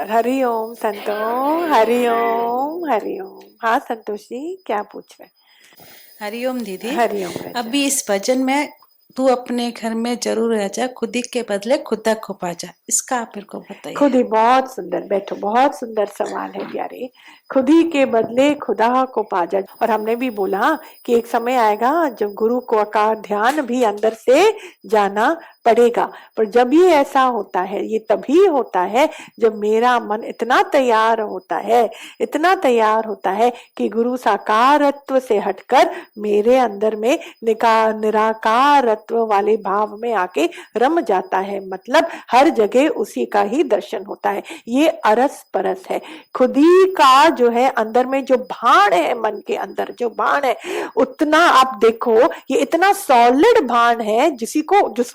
नमस्कार। हरि ओम संतो, हरि ओम, हरि ओम। हाँ संतोष जी, क्या पूछ रहे? हरिओम दीदी। हरि ओम रंजन। अभी इस भजन में तू अपने घर में जरूर रह जा, खुदी के बदले खुदा को पा जा, इसका आप मेरे को बताइए। खुद ही बहुत सुंदर, बैठो, बहुत सुंदर सवाल है प्यारे। खुद ही के बदले खुदा को पा जा। और हमने भी बोला कि एक समय आएगा जब गुरु को का ध्यान भी अंदर से जाना पड़ेगा। पर जब ये ऐसा होता है, ये तभी होता है जब मेरा मन इतना तैयार होता है, इतना तैयार होता है कि गुरु साकारत्व से हटकर मेरे अंदर में निराकारत्व वाले भाव में आके रम जाता है। मतलब हर जगह उसी का ही दर्शन होता है। ये अरस परस है। खुदी का जो है अंदर में जो भाण है, मन के अंदर जो भाण है, उतना आप देखो, ये इतना सॉलिड भाण है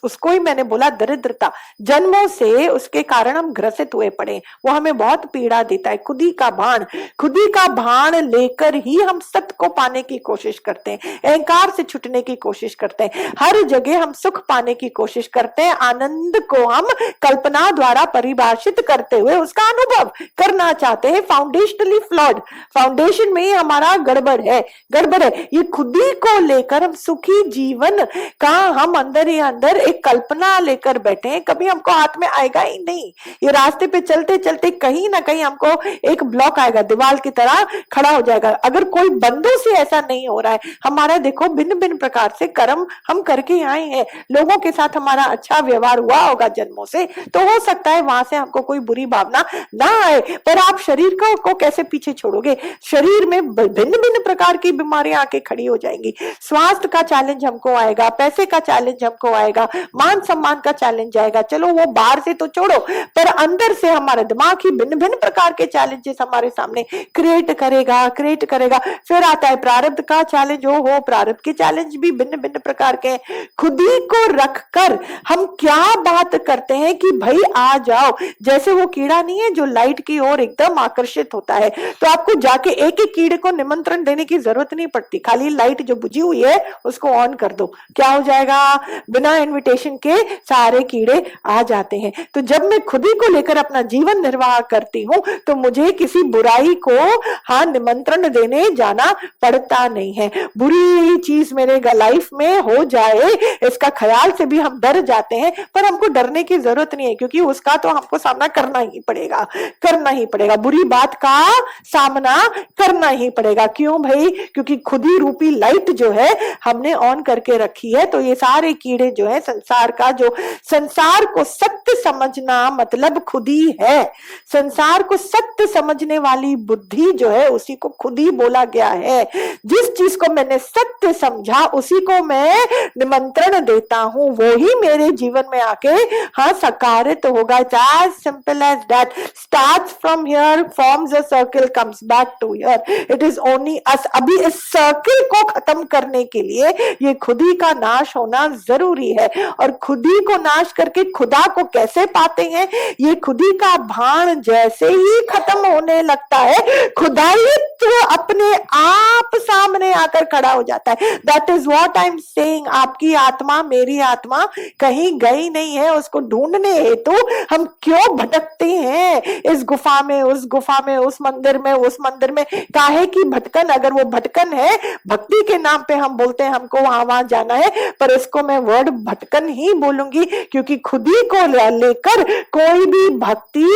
उसको ही मैंने बोला दरिद्रता, जन्मों से उसके कारण हम ग्रसित हुए पड़े, वो हमें बहुत पीड़ा देता है। खुदी का भाण, खुदी का भाण लेकर ही हम सत्य को पाने की कोशिश करते हैं, अहंकार से छुटने की कोशिश करते हैं, हर जगह हम सुख पाने की कोशिश करते हैं, आनंद को हम कल्पना द्वारा परिभाषित करते हुए उसका अनुभव करना चाहते हैं। फाउंडेशनली फ्लॉड, फाउंडेशन में ही हमारा गड़बड़ है, गड़बड़ है। ये खुदी को लेकर हम सुखी जीवन का हम अंदर ही अंदर एक कल्पना लेकर बैठे हैं, कभी हमको हाथ में आएगा ही नहीं। ये रास्ते पे चलते चलते कहीं ना कहीं हमको एक ब्लॉक आएगा, दीवार की तरह खड़ा हो जाएगा। अगर कोई बंदों से ऐसा नहीं हो रहा है, हमारा देखो भिन्न भिन्न प्रकार से कर्म हम करके आए हैं, लोगों के साथ हमारा अच्छा व्यवहार हुआ होगा जन्मों से, तो हो सकता है वहां से हमको कोई बुरी भावना ना आए। पर आप शरीर को कैसे पीछे छोड़ोगे? शरीर में भिन्न भिन्न प्रकार की बीमारियां आके खड़ी हो जाएंगी। स्वास्थ्य का चैलेंज हमको आएगा, पैसे का चैलेंज हमको आएगा, मान सम्मान का चैलेंज आएगा। चलो वो बाहर से तो छोड़ो, पर अंदर से हमारा दिमाग ही भिन्न भिन्न प्रकार के चैलेंजेस हमारे सामने क्रिएट करेगा। फिर आता है प्रारब्ध का चैलेंज। हो प्रारब्ध के चैलेंज भी भिन्न भिन्न प्रकार के। खुदी को रखकर हम क्या बात करते हैं कि भाई आ जाओ, जैसे वो कीड़ा नहीं है जो लाइट की ओर एकदम आकर्षित होता है, तो आपको जाके एक एक कीड़े को निमंत्रण देने की जरूरत नहीं पड़ती, खाली लाइट जो बुझी हुई है उसको ऑन कर दो, क्या हो जाएगा? बिना इनविटेशन के सारे कीड़े आ जाते हैं। तो जब मैं खुदी को लेकर अपना जीवन निर्वाह करती हूं तो मुझे किसी बुराई को हाँ निमंत्रण देने जाना पड़ता नहीं है। बुरी चीज मेरे लाइफ में हो जाए इसका ख्याल से भी हम डर जाते हैं, पर हमको डरने की जरूरत नहीं है, क्योंकि उसका तो हमको सामना करना ही पड़ेगा। बुरी बात का सामना करना ही पड़ेगा। क्यों भाई? क्योंकि खुदी रूपी लाइट जो है हमने ऑन करके रखी है। तो ये सारे कीड़े जो है संसार को सत्य समझना मतलब खुदी है। संसार को सत्य समझने वाली बुद्धि जो है उसी को खुदी बोला गया है। जिस चीज को मैंने सत्य समझा उसी को मैं निमंत्रण देता हूं, वो ही मेरे जीवन में आके हाँ साकारित होगा। It's as simple as that. Starts from here, forms a circle, comes back to here. It is only us. अभी इस सर्कल को खत्म करने के लिए ये खुदी का नाश होना जरूरी है। और खुदी को नाश करके खुदा को कैसे पाते हैं? ये खुदी का भान जैसे ही खत्म होने लगता है, खुदायित्व अपने आप सामने आकर खड़ा हो जाता है। That is what I am saying. आपकी आत्मा, मेरी आत्मा कहीं गई नहीं है। उसको ढूंढने हेतु हम क्यों भटकते हैं इस गुफा में, उस गुफा में, उस मंदिर में, उस मंदिर में? काहे की भटकन? अगर वो भटकन है, भक्ति के नाम पे हम बोलते हैं हमको वहां जाना है, पर इसको मैं वर्ड भटकन ही बोलूंगी, क्योंकि खुदी को लेकर कोई भी भक्ति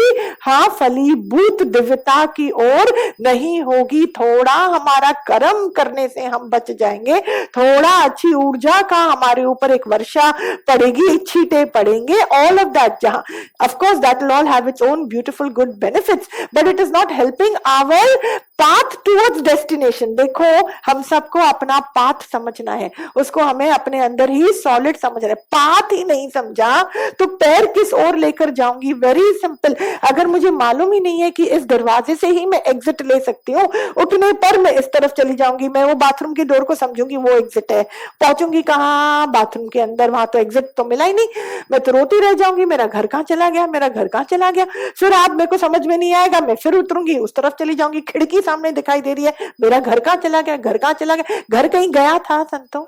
हाँ फलीभूत दिव्यता की ओर नहीं होगी। थोड़ा हमारा कर्म करने से हम बच जाएंगे, थोड़ा अच्छी ऊर्जा का हमारे ऊपर एक वर्षा पड़ेगी, छींटे पड़ेंगे, ऑल ऑफ दैट, जहां of course that will all have its own beautiful good benefits, but it is not helping our path towards destination. देखो हम सबको अपना पाथ समझना है, उसको हमें अपने अंदर ही सॉलिड समझना है। पाथ ही नहीं समझा तो पैर किस ओर लेकर जाऊंगी? Very simple. अगर मुझे मालूम ही नहीं है कि इस दरवाजे से ही मैं एग्जिट ले सकती हूँ, उठने पर मैं इस तरफ चली जाऊंगी, मैं वो बाथरूम की डोर को समझूंगी वो एग्जिट है, पहुंचूंगी कहाँ? बाथरूम के अंदर, वहां तो एग्जिट तो मिला ही नहीं। मैं तो रोती रह जाऊंगी, मेरा घर कहाँ चला गया, मेरा घर कहाँ चला गया। फिर आप मेरे को समझ में नहीं आएगा, मैं फिर उतरूंगी, उस तरफ चली जाऊंगी, खिड़की सामने दिखाई दे रही है, मेरा घर कहाँ चला गया, घर कहाँ चला गया। घर कहीं गया था संतों?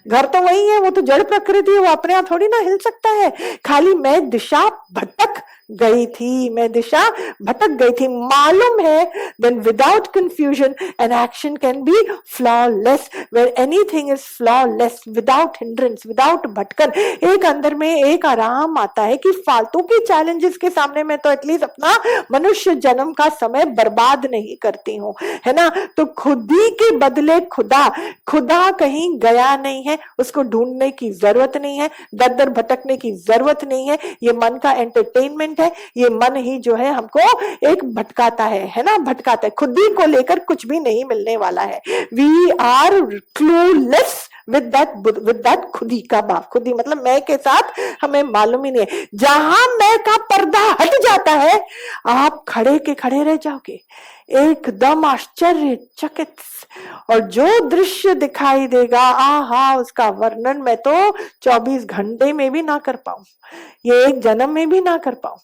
घर तो वही है, वो तो जड़ प्रकृति है, वो अपने आप थोड़ी ना हिल सकता है। खाली मैं दिशा भटक गई थी, मैं दिशा भटक गई थी, मालूम है। Then without confusion an action can be flawless, where anything is flawless, without hindrance, without भटकन। एक अंदर में एक आराम आता है कि फालतू की चैलेंजेस के सामने मैं तो एटलीस्ट अपना मनुष्य जन्म का समय बर्बाद नहीं करती हूँ, है ना। तो खुदी के बदले खुदा, खुदा कहीं गया नहीं है, उसको ढूंढने की जरूरत नहीं है, दर दर भटकने की जरूरत नहीं है। ये मन का एंटरटेनमेंट है, ये मन ही जो है हमको एक भटकाता है ना, भटकाता है। खुदी को लेकर कुछ भी नहीं मिलने वाला है। We are clueless with that खुदी का बाप। खुदी मतलब मैं के साथ हमें मालूम ही नहीं है। जहां मैं का पर्दा हट जाता है, आप खड़े के खड़े रह जाओगे, एकदम आश्चर्यचकित। और जो दृश्य दिखाई देगा, आहा, उसका वर्णन मैं तो 24 घंटे में भी ना कर पाऊं, ये एक जन्म में भी ना कर पाऊं,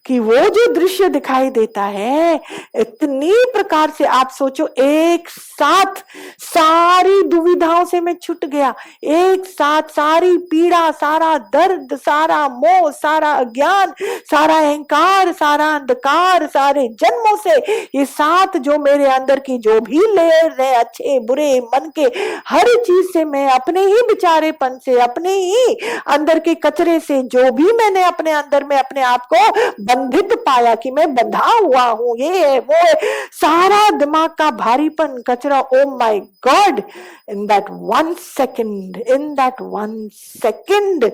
कि वो जो दृश्य दिखाई देता है इतनी प्रकार से। आप सोचो, एक साथ सारी दुविधाओं से मैं छूट गया, एक साथ सारी पीड़ा, सारा दर्द, सारा मोह, सारा अज्ञान, सारा अहंकार, सारा अंधकार, सारे जन्मों से, ये साथ जो मेरे अंदर की जो भी लेयर है, अच्छे बुरे मन के, हर चीज से मैं अपने ही बेचारेपन से, अपने ही अंदर के कचरे से, जो भी मैंने अपने अंदर में अपने आप को बंधित पाया कि मैं बंधा हुआ हूं, ये है वो है, सारा दिमाग का भारीपन, कचरा, oh my God, in that 1 second, in that 1 second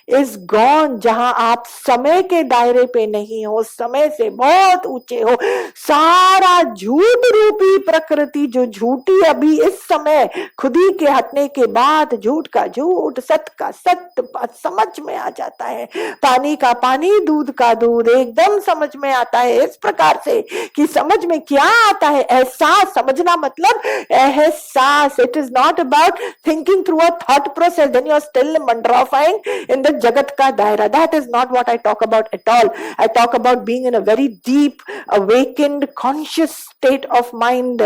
is gone. जहां आप समय के दायरे पे नहीं हो, समय से बहुत ऊंचे हो, सारा झूठ रूपी प्रकृति जो झूठी अभी इस समय खुदी के हटने के बाद, झूठ का झूठ, सत्य का सत्य समझ में आ जाता है, पानी का पानी, दूध का दूध एकदम समझ में आता है। इस प्रकार से कि समझ में क्या आता है, एहसास। समझना मतलब एहसास। It is not about thinking through a thought process, then you are still मंडराफाइंग इन द जगत का दायरा। That is not what I talk about at all. I talk about being in a very deep awakened conscious state of mind.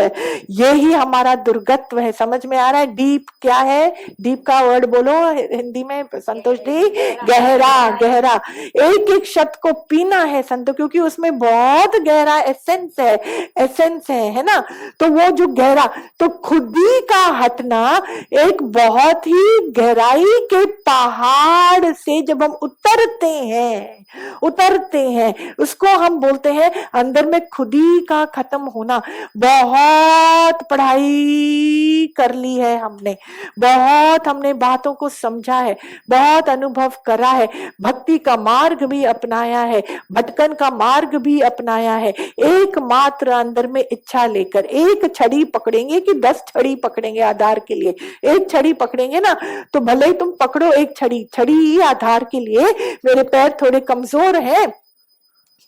यही हमारा दुर्गत्व है। समझ में आ रहा है? डीप क्या है? डीप का वर्ड बोलो हिंदी में संतोष जी। गहरा, गहरा। एक एक शब्द को पीना है संतो, क्योंकि उसमें बहुत गहरा एसेंस है ना। तो वो जो गहरा, तो खुदी का हटना एक बहुत ही गहराई के पहाड़ से जब हम उतरते हैं, उसको हम बोलते हैं अंदर में खुदी का खत्म होना। बहुत पढ़ाई कर ली है हमने, बहुत हमने बातों को समझा है, बहुत अनुभव करा है, भक्ति का मार्ग भी अपनाया है, भटकन का मार्ग भी अपनाया है। एकमात्र अंदर में इच्छा लेकर एक छड़ी पकड़ेंगे कि 10 छड़ी पकड़ेंगे आधार के लिए? एक छड़ी पकड़ेंगे ना, तो भले ही तुम पकड़ो एक छड़ी ही आधार के लिए। मेरे पैर थोड़े कमजोर हैं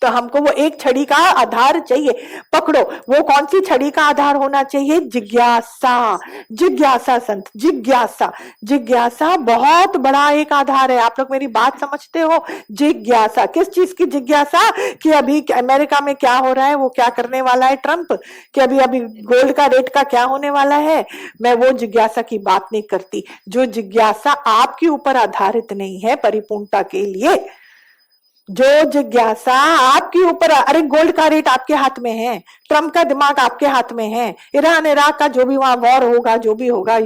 तो हमको वो एक छड़ी का आधार चाहिए, पकड़ो। वो कौन सी छड़ी का आधार होना चाहिए? जिज्ञासा। जिज्ञासा संत, जिज्ञासा बहुत बड़ा एक आधार है। आप लोग मेरी बात समझते हो? जिज्ञासा। किस चीज की जिज्ञासा? कि अभी अमेरिका में क्या हो रहा है, वो क्या करने वाला है ट्रंप, कि अभी गोल्ड का रेट का क्या होने वाला है। मैं वो जिज्ञासा की बात नहीं करती। जो जिज्ञासा आपके ऊपर आधारित नहीं है परिपूर्णता के लिए, जो जिज्ञासा आपके ऊपर, अरे गोल्ड का रेट आपके हाथ में है, ट्रम्प का दिमाग आपके हाथ में है, ईरान इराक का जो भी वहां वॉर होगा, जो भी होगा,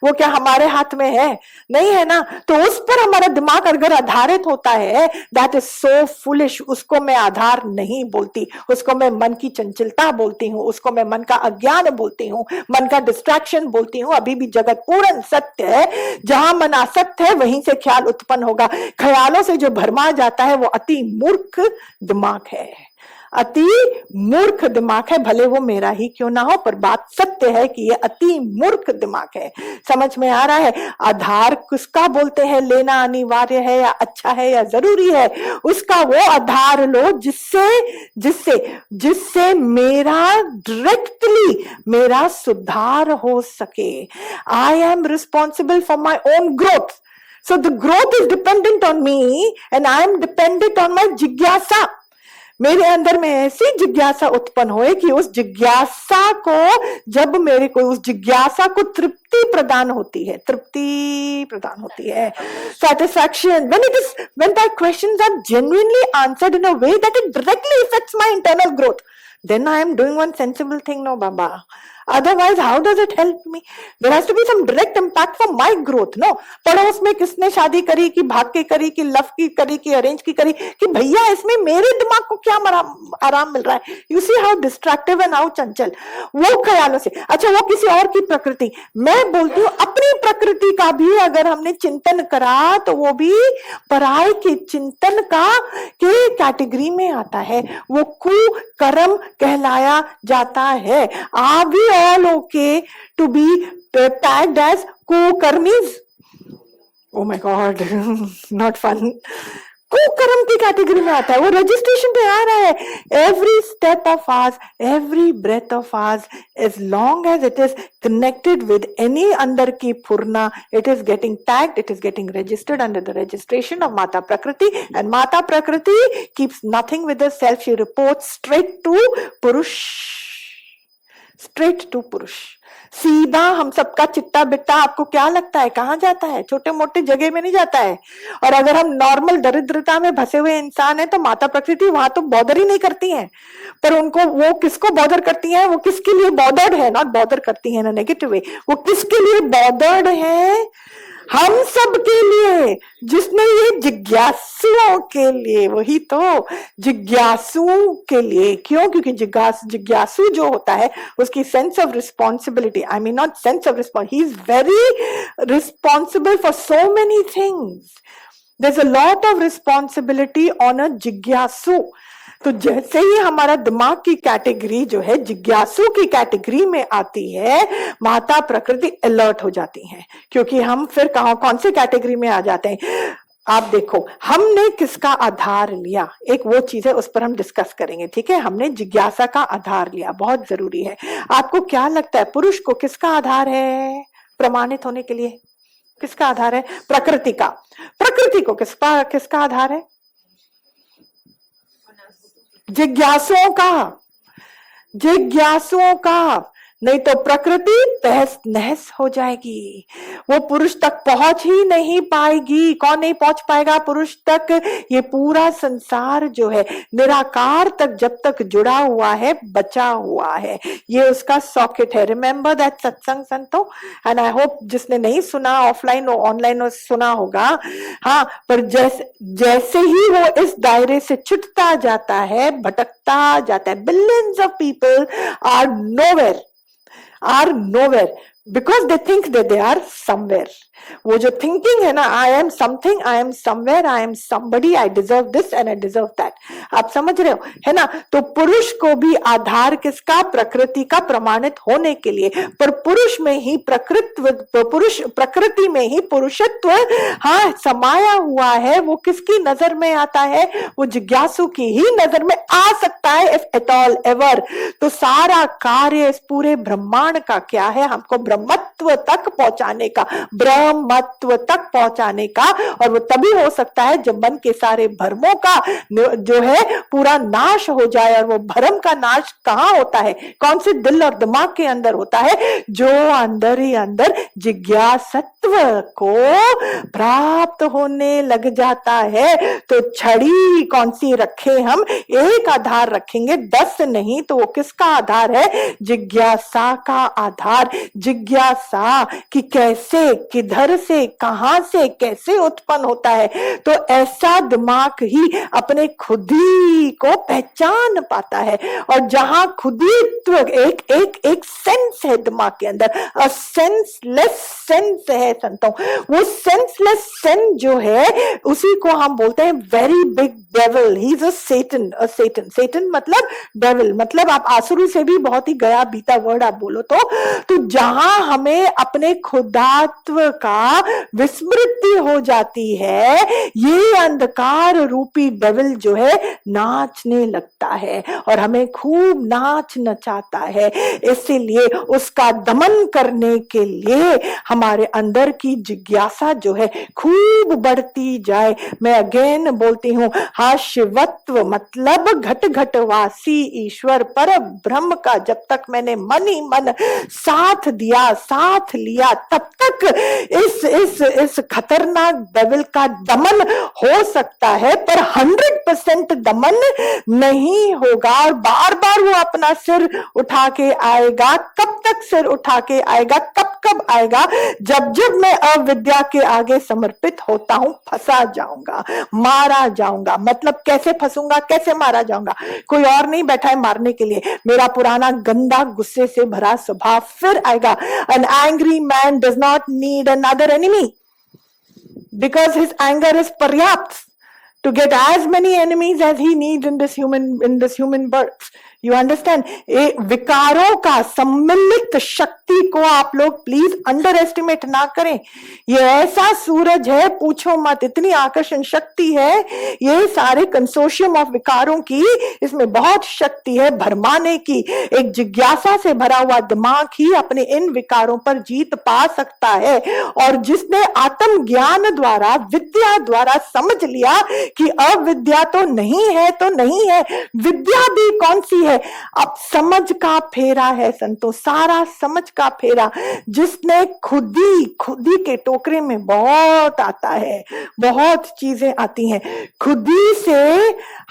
वो क्या हमारे हाथ में है? नहीं है ना। तो उस पर हमारा दिमाग अगर आधारित होता है, दैट इज सो फुलिश। उसको मैं आधार नहीं बोलती, उसको मैं मन की चंचलता बोलती हूँ, उसको मैं मन का अज्ञान बोलती हूँ, मन का डिस्ट्रैक्शन बोलती हूँ। अभी भी जगत पूर्ण सत्य है। जहां मन आसक्त है वहीं से ख्याल उत्पन्न होगा। ख्यालों से जो भरमा जाता है वो अति मूर्ख दिमाग है, अति मूर्ख दिमाग है। भले वो मेरा ही क्यों ना हो, पर बात सत्य है कि ये अति मूर्ख दिमाग है। समझ में आ रहा है? आधार किसका बोलते हैं? लेना अनिवार्य है या अच्छा है या जरूरी है, उसका वो आधार लो जिससे मेरा डायरेक्टली मेरा सुधार हो सके। I am responsible for my own growth. So the growth is dependent on me and I am dependent on my jigyasa. मेरे अंदर में ऐसी जिज्ञासा उत्पन्न होए कि उस जिज्ञासा को, जब मेरे को उस जिज्ञासा को तृप्ति प्रदान होती है, तृप्ति प्रदान होती है, satisfaction, when my questions are genuinely answered in a way that it directly affects my internal growth, then I am doing one sensible thing, no Baba. Otherwise, how does it help me? There has to be some direct impact for my growth, no? पड़ोस में किसने शादी करी, कि भाग के करी, कि लव की करी, कि अरेंज की करी, कि भैया इसमें मेरे दिमाग को क्या आराम मिल रहा है? You see how distractive and how चंचल, वो ख्यालों से। अच्छा, वो किसी और की प्रकृति, मैं बोलती हूँ अपनी प्रकृति का भी अगर हमने चिंतन करा तो वो भी पराये के चिंतन का के कैटेगरी में आता है, वो कुकर्म कहलाया जाता है। Are we all okay to be tagged as कुकर्मीज? Oh my God, not fun. कुकर्म की कैटेगरी में आता है, वो रजिस्ट्रेशन पे आ रहा है। Every step of ours, every breath of ours, as long as it is connected with any अंदर की फुरना, it is getting tagged, it is getting registered under the registration of Mata Prakriti, and Mata Prakriti keeps nothing with herself. She reports straight to Purush, straight to Purush. सीधा हम सबका चिट्टा बिट्टा आपको क्या लगता है कहां जाता है? छोटे मोटे जगह में नहीं जाता है। और अगर हम नॉर्मल दरिद्रता में फंसे हुए इंसान है तो माता प्रकृति वहां तो बॉदर ही नहीं करती हैं, पर उनको, वो किसको बॉदर करती हैं? वो किसके लिए बॉदर्ड है? नॉट बॉदर करती है ना नेगेटिव वे, वो किसके लिए बॉदर्ड है? हम सब के लिए, जिसने ये जिज्ञासुओं के लिए, वही तो जिज्ञासुओं के लिए। क्यों? क्योंकि जिज्ञासु जो होता है उसकी sense of responsibility, I mean not sense of response, he is very responsible for so many things. There is a lot of responsibility on a जिज्ञासु। तो जैसे ही हमारा दिमाग की कैटेगरी जो है जिज्ञासु की कैटेगरी में आती है, माता प्रकृति अलर्ट हो जाती है, क्योंकि हम फिर कौन से कैटेगरी में आ जाते हैं? आप देखो, हमने किसका आधार लिया, एक वो चीज है, उस पर हम डिस्कस करेंगे, ठीक है? हमने जिज्ञासा का आधार लिया, बहुत जरूरी है। आपको क्या लगता है पुरुष को किसका आधार है प्रमाणित होने के लिए? किसका आधार है? प्रकृति का। प्रकृति को किसका आधार है? जिज्ञासुओं का, जिज्ञासुओं का। नहीं तो प्रकृति तहस नहस हो जाएगी, वो पुरुष तक पहुंच ही नहीं पाएगी। कौन नहीं पहुंच पाएगा पुरुष तक? ये पूरा संसार जो है निराकार तक जब तक जुड़ा हुआ है, बचा हुआ है, ये उसका सॉकेट है। रिमेंबर दैट सत्संग संतो, एंड आई होप जिसने नहीं सुना ऑफलाइन और ऑनलाइन सुना होगा। हाँ, पर जैसे ही वो इस दायरे से छुटता जाता है, भटकता जाता है, billions of people are nowhere because they think that they are somewhere. वो जो थिंकिंग है ना, I am something, I am somewhere, I am somebody, I deserve this and I deserve that, आप समझ रहे हो, है ना? तो पुरुष को भी आधार किसका? प्रकृति का प्रमाणित होने के लिए। पर पुरुष में ही प्रकृति में ही पुरुषत्व हाँ समाया हुआ है। वो किसकी नजर में आता है? वो जिज्ञासु की ही नजर में आ सकता है, इफ एट ऑल एवर। तो सारा कार्य इस पूरे ब्रह्मांड का क्या है? हमको ब्रह्मत्व तक पहुंचाने का, ब्रह्मत्व तक पहुंचाने का। और वो तभी हो सकता है जब मन के सारे भ्रमों का जो है पूरा नाश हो जाए। और वो भ्रम का नाश कहां होता है? कौन से दिल और दिमाग के अंदर होता है? जो अंदर ही अंदर जिज्ञासत्व को प्राप्त होने लग जाता है। तो छड़ी कौन सी रखे हम? एक आधार रखेंगे, 10 नहीं। तो वो किसका आधार है? जिज्ञासा का आधार। जिज्ञासा कि कैसे, किधर से, कहां से, कैसे उत्पन्न होता है। तो ऐसा दिमाग ही अपने खुदी को पहचान पाता है। और जहां खुदीत्व एक सेंस है दिमाग के अंदर, अ सेंसलेस सेंस है संतों। वो सेंसलेस सेंस जो है उसी को हम बोलते हैं very big devil. He is a Satan. Satan मतलब डेविल, मतलब आप आसुरी से भी बहुत ही गया बीता वर्ड आप बोलो तो जहां जहां हमें अपने खुदात्व का विस्मृति हो जाती है, ये अंधकार रूपी डेविल जो है नाचने लगता है और हमें खूब नाच नचाता है। इसीलिए उसका दमन करने के लिए हमारे अंदर की जिज्ञासा जो है खूब बढ़ती जाए। मैं अगेन बोलती हूं, हाँ, शिवत्व मतलब घट घटवासी ईश्वर पर ब्रह्म का जब तक मैंने मन ही मन साथ दिया, साथ लिया, तब तक इस खतरनाक डेविल का दमन हो सकता है, पर 100% दमन नहीं होगा। और बार बार वो अपना सिर उठा के आएगा। कब तक सिर उठा के आएगा? कब आएगा? जब जब मैं अविद्या के आगे समर्पित होता हूं, फंसा जाऊंगा, मारा जाऊंगा। मतलब कैसे फंसूंगा, कैसे मारा जाऊंगा? कोई और नहीं बैठा है मारने के लिए, मेरा पुराना गंदा गुस्से से भरा स्वभाव फिर आएगा। An angry man does not need another enemy because his anger is पर्याप्त to get as many enemies as he needs in this human birth. You understand? विकारों का सम्मिलित शक्ति को आप लोग प्लीज अंडर एस्टिमेट ना करें। ये ऐसा सूरज है, पूछो मत, इतनी आकर्षण शक्ति है। ये सारे कंसोर्शियम ऑफ विकारों की, इसमें बहुत शक्ति है भरमाने की। एक जिज्ञासा से भरा हुआ दिमाग ही अपने इन विकारों पर जीत पा सकता है। और जिसने आत्म ज्ञान द्वारा, विद्या द्वारा समझ लिया कि अविद्या तो नहीं है, तो नहीं है, विद्या भी कौन सी है? अब समझ का फेरा है संतो, सारा समझ का फेरा। जिसने खुदी के टोकरे में बहुत आता है, बहुत चीजें आती हैं। खुदी से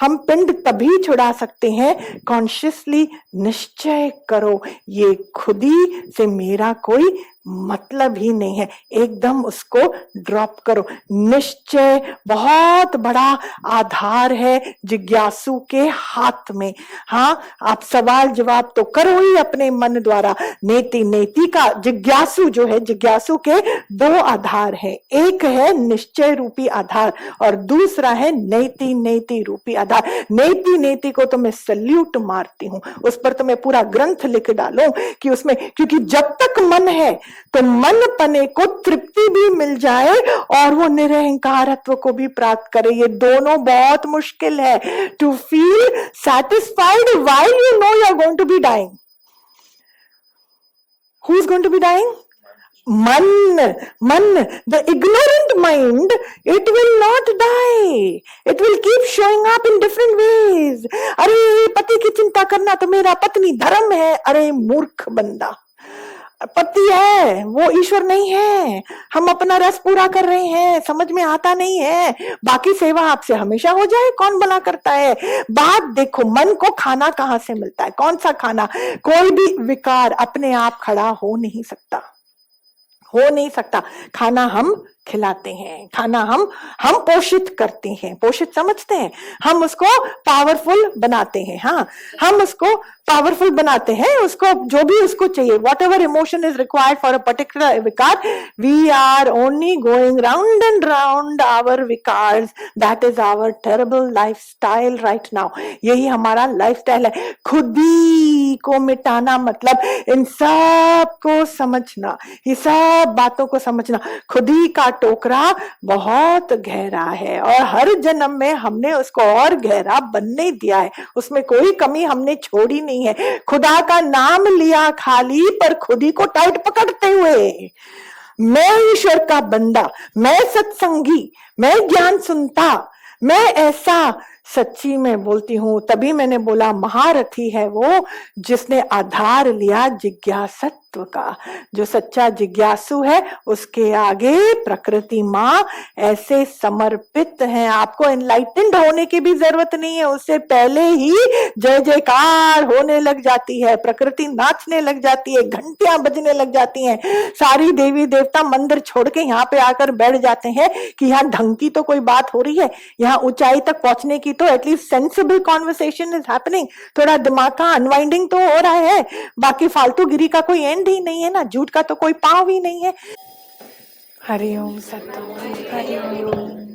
हम पिंड तभी छुड़ा सकते हैं, कॉन्शियसली निश्चय करो ये खुदी से मेरा कोई मतलब ही नहीं है, एकदम उसको ड्रॉप करो। निश्चय बहुत बड़ा आधार है जिज्ञासु के हाथ में। हाँ, आप सवाल जवाब तो करो ही अपने मन द्वारा। नेति का जिज्ञासु जो है, जिज्ञासु के दो आधार है, एक है निश्चय रूपी आधार और दूसरा है नेति रूपी आधार। नेति को तो मैं सल्यूट मारती हूं, उस पर तो मैं पूरा ग्रंथ लिख डालूं कि उसमें, क्योंकि जब तक मन है तो मन पने को तृप्ति भी मिल जाए और वो निरहंकारत्व को भी प्राप्त करे। ये दोनों बहुत मुश्किल है। To feel satisfied while you know you are going to be dying. Who is going to be dying? मन, the ignorant mind, it will not die. It will keep showing up in different ways. अरे पति की चिंता करना तो मेरा पत्नी धर्म है। अरे मूर्ख बंदा, पति है वो ईश्वर नहीं है। हम अपना रस पूरा कर रहे हैं, समझ में आता नहीं है। बाकी सेवा आपसे हमेशा हो जाए, कौन बना करता है? बात देखो, मन को खाना कहां से मिलता है? कौन सा खाना? कोई भी विकार अपने आप खड़ा हो नहीं सकता, हो नहीं सकता। खाना हम खिलाते हैं, खाना हम पोषित करते हैं, पोषित समझते हैं, हम उसको पावरफुल बनाते हैं। हाँ, हम उसको पावरफुल बनाते हैं, उसको जो भी उसको चाहिए, whatever emotion is required for a particular विकार, we are only going round and round our विकार्स। That is our terrible lifestyle right now. यही हमारा लाइफ स्टाइल है। खुदी को मिटाना मतलब इन सब को समझना, ये सब बातों को समझना। खुदी का टोकरा बहुत गहरा है और हर जन्म में हमने उसको और गहरा बनने दिया है, उसमें कोई कमी हमने छोड़ी नहीं है। खुदा का नाम लिया खाली, पर खुदी को टाइट पकड़ते हुए। मैं ईश्वर का बंदा, मैं सत्संगी, मैं ज्ञान सुनता, मैं ऐसा सच्ची में बोलती हूं। तभी मैंने बोला महारथी है वो जिसने आधार लिया जिज्ञासत्व का। जो सच्चा जिज्ञासु है उसके आगे प्रकृति माँ ऐसे समर्पित है। आपको एनलाइटेंड होने की भी जरूरत नहीं है, उससे पहले ही जय जयकार होने लग जाती है, प्रकृति नाचने लग जाती है, घंटियां बजने लग जाती हैं। सारी देवी देवता मंदिर छोड़ के यहाँ पे आकर बैठ जाते हैं कि यहाँ ढंग की तो कोई बात हो रही है, यहाँ ऊंचाई तक पहुंचने की तो at least sensible conversation is happening, थोड़ा दिमाग का अनवाइंडिंग तो हो रहा है। बाकी फालतू गिरी का कोई एंड ही नहीं है ना, झूठ का तो कोई पांव ही नहीं है। हरि ओम सतोम, हरि ओम।